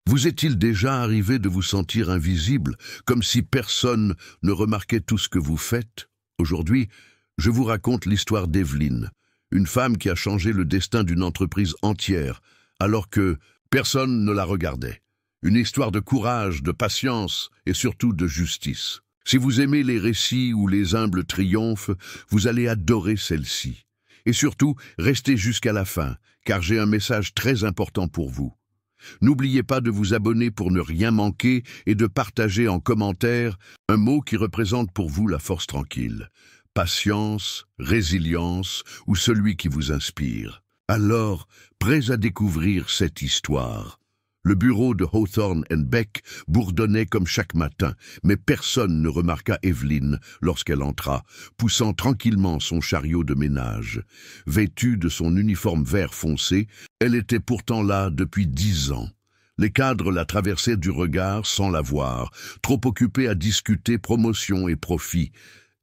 Vous est-il déjà arrivé de vous sentir invisible, comme si personne ne remarquait tout ce que vous faites? Aujourd'hui, je vous raconte l'histoire d'Evelyne, une femme qui a changé le destin d'une entreprise entière, alors que personne ne la regardait. Une histoire de courage, de patience et surtout de justice. Si vous aimez les récits où les humbles triomphent, vous allez adorer celle-ci. Et surtout, restez jusqu'à la fin, car j'ai un message très important pour vous. N'oubliez pas de vous abonner pour ne rien manquer et de partager en commentaire un mot qui représente pour vous la force tranquille. Patience, résilience ou celui qui vous inspire. Alors, prêts à découvrir cette histoire. Le bureau de Hawthorne & Beck bourdonnait comme chaque matin, mais personne ne remarqua Evelyne lorsqu'elle entra, poussant tranquillement son chariot de ménage. Vêtue de son uniforme vert foncé, elle était pourtant là depuis 10 ans. Les cadres la traversaient du regard sans la voir, trop occupés à discuter promotion et profit.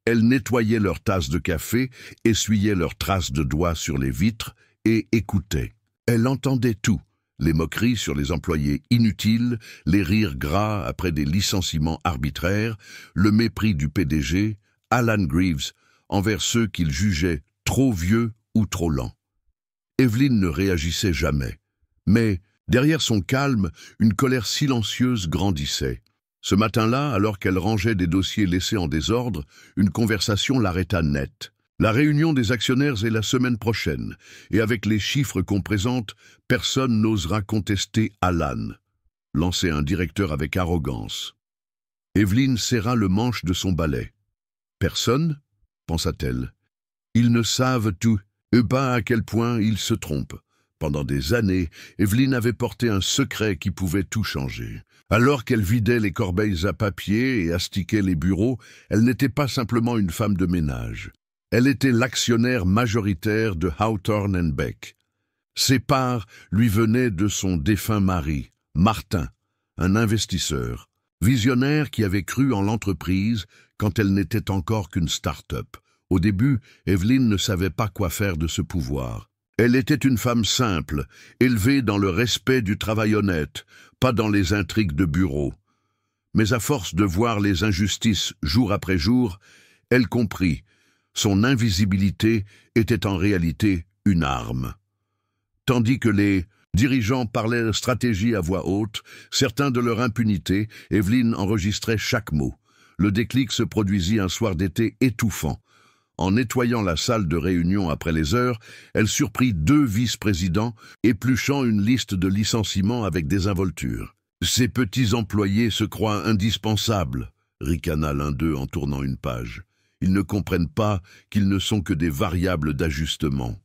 Elle nettoyait leurs tasses de café, essuyait leurs traces de doigts sur les vitres et écoutait. Elle entendait tout. Les moqueries sur les employés inutiles, les rires gras après des licenciements arbitraires, le mépris du PDG, Alan Greaves, envers ceux qu'il jugeait trop vieux ou trop lents. Evelyne ne réagissait jamais. Mais, derrière son calme, une colère silencieuse grandissait. Ce matin-là, alors qu'elle rangeait des dossiers laissés en désordre, une conversation l'arrêta net. La réunion des actionnaires est la semaine prochaine, et avec les chiffres qu'on présente, personne n'osera contester Alan, lançait un directeur avec arrogance. Evelyne serra le manche de son balai. Personne, pensa-t-elle. Ils ne savent tout, et pas à quel point ils se trompent. Pendant des années, Evelyne avait porté un secret qui pouvait tout changer. Alors qu'elle vidait les corbeilles à papier et astiquait les bureaux, elle n'était pas simplement une femme de ménage. Elle était l'actionnaire majoritaire de Hawthorne & Beck. Ses parts lui venaient de son défunt mari, Martin, un investisseur, visionnaire qui avait cru en l'entreprise quand elle n'était encore qu'une start-up. Au début, Evelyne ne savait pas quoi faire de ce pouvoir. Elle était une femme simple, élevée dans le respect du travail honnête, pas dans les intrigues de bureau. Mais à force de voir les injustices jour après jour, elle comprit. Son invisibilité était en réalité une arme. Tandis que les dirigeants parlaient stratégie à voix haute, certains de leur impunité, Evelyne enregistrait chaque mot. Le déclic se produisit un soir d'été étouffant. En nettoyant la salle de réunion après les heures, elle surprit 2 vice-présidents, épluchant une liste de licenciements avec désinvolture. « Ces petits employés se croient indispensables », ricana l'un d'eux en tournant une page. Ils ne comprennent pas qu'ils ne sont que des variables d'ajustement.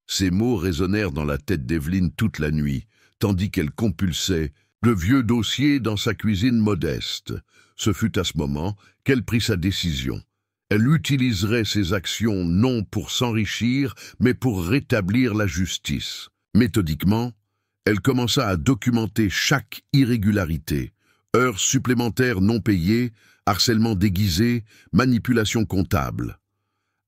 Ces mots résonnèrent dans la tête d'Evelyne toute la nuit, tandis qu'elle compulsait de vieux dossiers dans sa cuisine modeste. Ce fut à ce moment qu'elle prit sa décision. Elle utiliserait ses actions non pour s'enrichir, mais pour rétablir la justice. Méthodiquement, elle commença à documenter chaque irrégularité, heures supplémentaires non payées, harcèlement déguisé, manipulation comptable.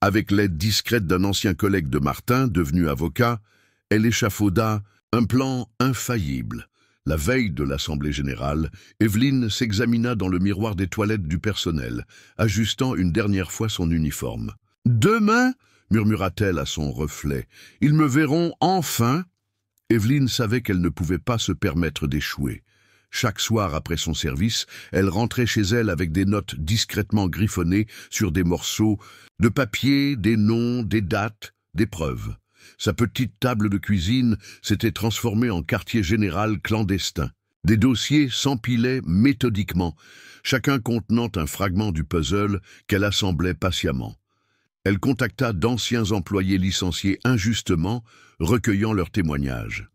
Avec l'aide discrète d'un ancien collègue de Martin, devenu avocat, elle échafauda un plan infaillible. La veille de l'Assemblée générale, Evelyne s'examina dans le miroir des toilettes du personnel, ajustant une dernière fois son uniforme. « Demain, murmura-t-elle à son reflet, ils me verront enfin !» Evelyne savait qu'elle ne pouvait pas se permettre d'échouer. Chaque soir après son service, elle rentrait chez elle avec des notes discrètement griffonnées sur des morceaux de papier, des noms, des dates, des preuves. Sa petite table de cuisine s'était transformée en quartier général clandestin. Des dossiers s'empilaient méthodiquement, chacun contenant un fragment du puzzle qu'elle assemblait patiemment. Elle contacta d'anciens employés licenciés injustement, recueillant leurs témoignages.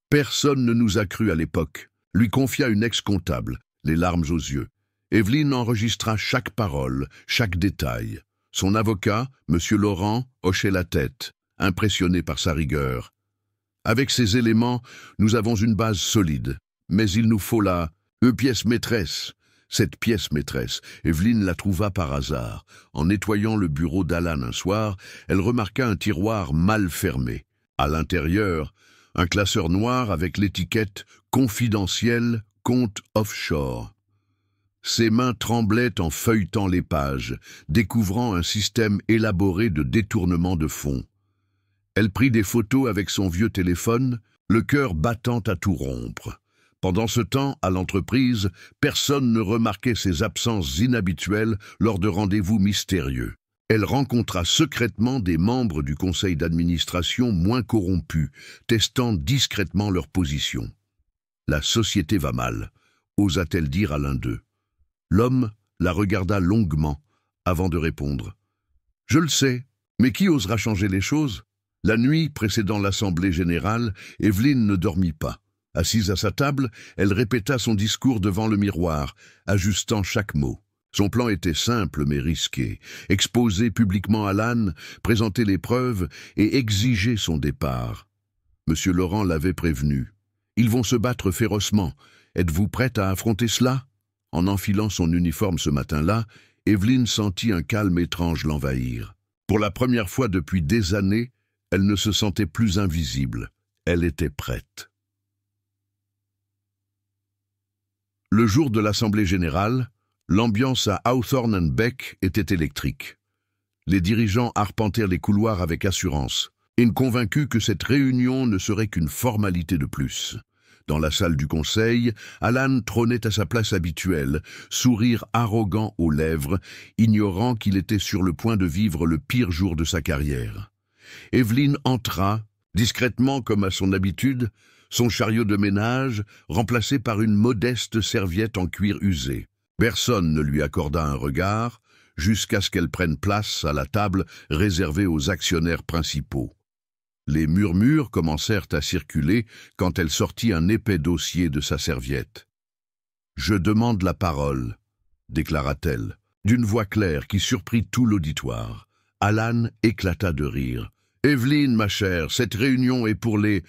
Personne ne nous a cru à l'époque, lui confia une ex-comptable, les larmes aux yeux. Evelyne enregistra chaque parole, chaque détail. Son avocat, M. Laurent, hochait la tête, impressionné par sa rigueur. Avec ces éléments, nous avons une base solide, mais il nous faut la pièce maîtresse. Cette pièce maîtresse, Evelyne la trouva par hasard. En nettoyant le bureau d'Alan un soir, elle remarqua un tiroir mal fermé. À l'intérieur, un classeur noir avec l'étiquette « Confidentiel, compte offshore ». Ses mains tremblaient en feuilletant les pages, découvrant un système élaboré de détournement de fonds. Elle prit des photos avec son vieux téléphone, le cœur battant à tout rompre. Pendant ce temps, à l'entreprise, personne ne remarquait ses absences inhabituelles lors de rendez-vous mystérieux. Elle rencontra secrètement des membres du conseil d'administration moins corrompus, testant discrètement leur position. « La société va mal », osa-t-elle dire à l'un d'eux. L'homme la regarda longuement avant de répondre. « Je le sais, mais qui osera changer les choses ?» La nuit précédant l'assemblée générale, Evelyne ne dormit pas. Assise à sa table, elle répéta son discours devant le miroir, ajustant chaque mot. Son plan était simple mais risqué. Exposer publiquement Alan, présenter les preuves et exiger son départ. Monsieur Laurent l'avait prévenu. « Ils vont se battre férocement. Êtes-vous prête à affronter cela ?» En enfilant son uniforme ce matin-là, Evelyne sentit un calme étrange l'envahir. Pour la première fois depuis des années, elle ne se sentait plus invisible. Elle était prête. Le jour de l'Assemblée générale, l'ambiance à Hawthorne & Beck était électrique. Les dirigeants arpentèrent les couloirs avec assurance, et convaincus que cette réunion ne serait qu'une formalité de plus. Dans la salle du conseil, Alan trônait à sa place habituelle, sourire arrogant aux lèvres, ignorant qu'il était sur le point de vivre le pire jour de sa carrière. Evelyne entra, discrètement comme à son habitude, son chariot de ménage remplacé par une modeste serviette en cuir usé. Personne ne lui accorda un regard, jusqu'à ce qu'elle prenne place à la table réservée aux actionnaires principaux. Les murmures commencèrent à circuler quand elle sortit un épais dossier de sa serviette. « Je demande la parole », déclara-t-elle, d'une voix claire qui surprit tout l'auditoire. Alan éclata de rire. « Evelyne, ma chère, cette réunion est pour les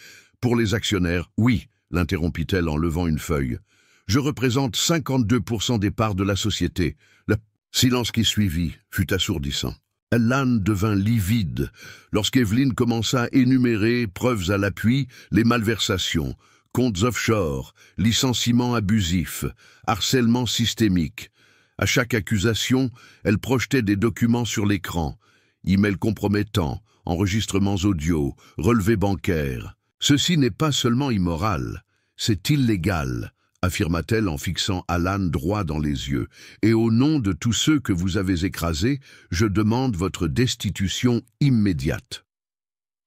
actionnaires. »« Oui », l'interrompit-elle en levant une feuille. « Je représente 52% des parts de la société. » Le silence qui suivit fut assourdissant. Alan devint livide lorsqu'Evelyne commença à énumérer, preuves à l'appui, les malversations, comptes offshore, licenciements abusifs, harcèlement systémique. À chaque accusation, elle projetait des documents sur l'écran, emails compromettants, enregistrements audio, relevés bancaires. « Ceci n'est pas seulement immoral, c'est illégal », affirma-t-elle en fixant Alan droit dans les yeux. « Et au nom de tous ceux que vous avez écrasés, je demande votre destitution immédiate. »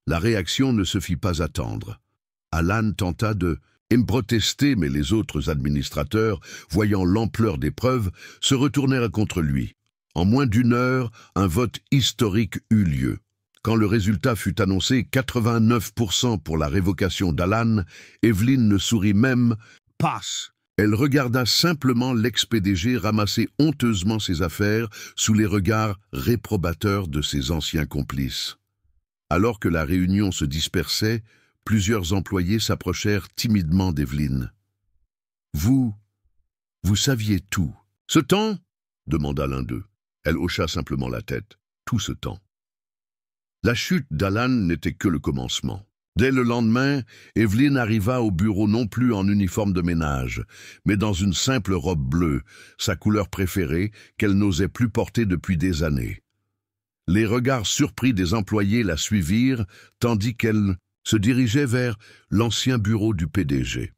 La réaction ne se fit pas attendre. Alan tenta de protester, mais les autres administrateurs, voyant l'ampleur des preuves, se retournèrent contre lui. En moins d'une heure, un vote historique eut lieu. Quand le résultat fut annoncé, 89% pour la révocation d'Alan, Evelyne ne sourit même pas. Elle regarda simplement l'ex-PDG ramasser honteusement ses affaires sous les regards réprobateurs de ses anciens complices. Alors que la réunion se dispersait, plusieurs employés s'approchèrent timidement d'Evelyne. « Vous saviez tout. »« Ce temps ?» demanda l'un d'eux. Elle hocha simplement la tête. « Tout ce temps. » La chute d'Alan n'était que le commencement. Dès le lendemain, Evelyne arriva au bureau non plus en uniforme de ménage, mais dans une simple robe bleue, sa couleur préférée, qu'elle n'osait plus porter depuis des années. Les regards surpris des employés la suivirent, tandis qu'elle se dirigeait vers l'ancien bureau du PDG.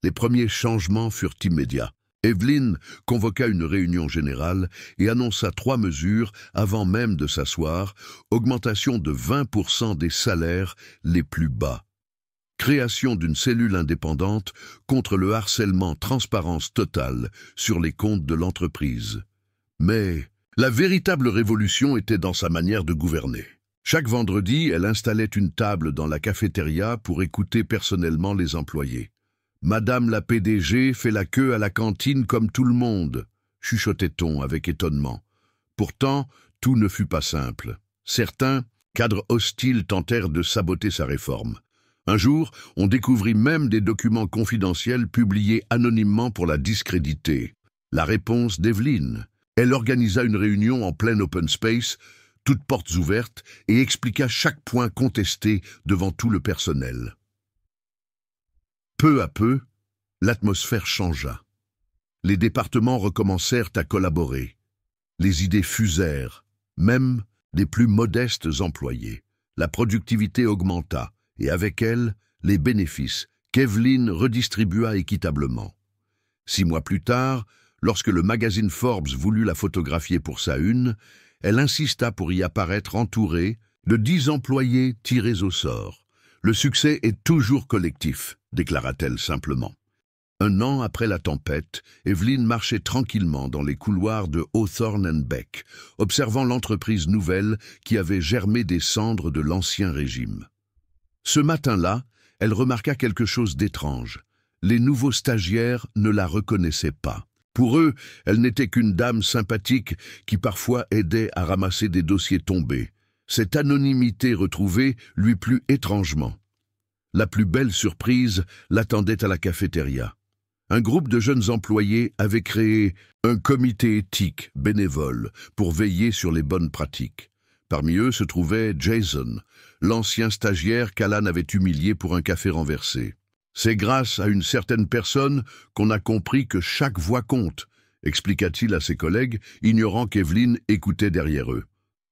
Les premiers changements furent immédiats. Evelyne convoqua une réunion générale et annonça 3 mesures avant même de s'asseoir, augmentation de 20% des salaires les plus bas. Création d'une cellule indépendante contre le harcèlement, transparence totale sur les comptes de l'entreprise. Mais la véritable révolution était dans sa manière de gouverner. Chaque vendredi, elle installait une table dans la cafétéria pour écouter personnellement les employés. « Madame la PDG fait la queue à la cantine comme tout le monde », chuchotait-on avec étonnement. Pourtant, tout ne fut pas simple. Certains, cadres hostiles, tentèrent de saboter sa réforme. Un jour, on découvrit même des documents confidentiels publiés anonymement pour la discréditer. La réponse d'Evelyne. Elle organisa une réunion en plein open space, toutes portes ouvertes, et expliqua chaque point contesté devant tout le personnel. Peu à peu, l'atmosphère changea. Les départements recommencèrent à collaborer. Les idées fusèrent, même des plus modestes employés. La productivité augmenta, et avec elle, les bénéfices qu'Evelyn redistribua équitablement. 6 mois plus tard, lorsque le magazine Forbes voulut la photographier pour sa une, elle insista pour y apparaître entourée de 10 employés tirés au sort. « Le succès est toujours collectif », déclara-t-elle simplement. 1 an après la tempête, Evelyn marchait tranquillement dans les couloirs de Hawthorne & Beck, observant l'entreprise nouvelle qui avait germé des cendres de l'ancien régime. Ce matin-là, elle remarqua quelque chose d'étrange. Les nouveaux stagiaires ne la reconnaissaient pas. Pour eux, elle n'était qu'une dame sympathique qui parfois aidait à ramasser des dossiers tombés. Cette anonymité retrouvée lui plut étrangement. La plus belle surprise l'attendait à la cafétéria. Un groupe de jeunes employés avait créé un comité éthique bénévole pour veiller sur les bonnes pratiques. Parmi eux se trouvait Jason, l'ancien stagiaire qu'Alan avait humilié pour un café renversé. « C'est grâce à une certaine personne qu'on a compris que chaque voix compte », expliqua-t-il à ses collègues, ignorant qu'Evelyn écoutait derrière eux.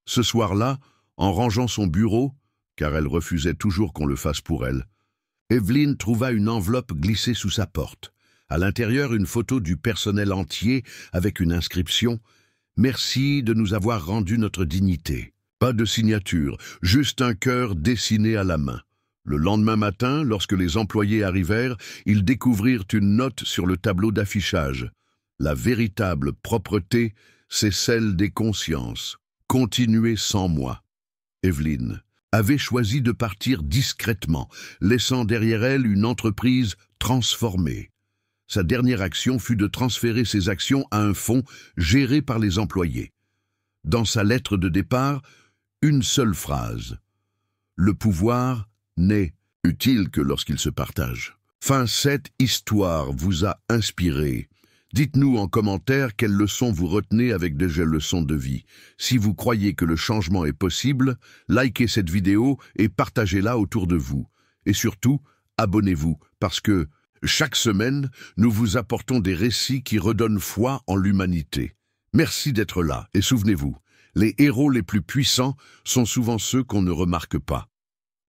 Ce soir-là, en rangeant son bureau, car elle refusait toujours qu'on le fasse pour elle, Evelyn trouva une enveloppe glissée sous sa porte. À l'intérieur, une photo du personnel entier avec une inscription « Merci de nous avoir rendu notre dignité ». Pas de signature, juste un cœur dessiné à la main. Le lendemain matin, lorsque les employés arrivèrent, ils découvrirent une note sur le tableau d'affichage. La véritable propreté, c'est celle des consciences. Continuez sans moi. Evelyn avait choisi de partir discrètement, laissant derrière elle une entreprise transformée. Sa dernière action fut de transférer ses actions à un fonds géré par les employés. Dans sa lettre de départ, une seule phrase. « Le pouvoir n'est utile que lorsqu'il se partage. » Fin, cette histoire vous a inspiré. Dites-nous en commentaire quelles leçons vous retenez avec des leçons de vie. Si vous croyez que le changement est possible, likez cette vidéo et partagez-la autour de vous. Et surtout, abonnez-vous parce que chaque semaine, nous vous apportons des récits qui redonnent foi en l'humanité. Merci d'être là et souvenez-vous, les héros les plus puissants sont souvent ceux qu'on ne remarque pas.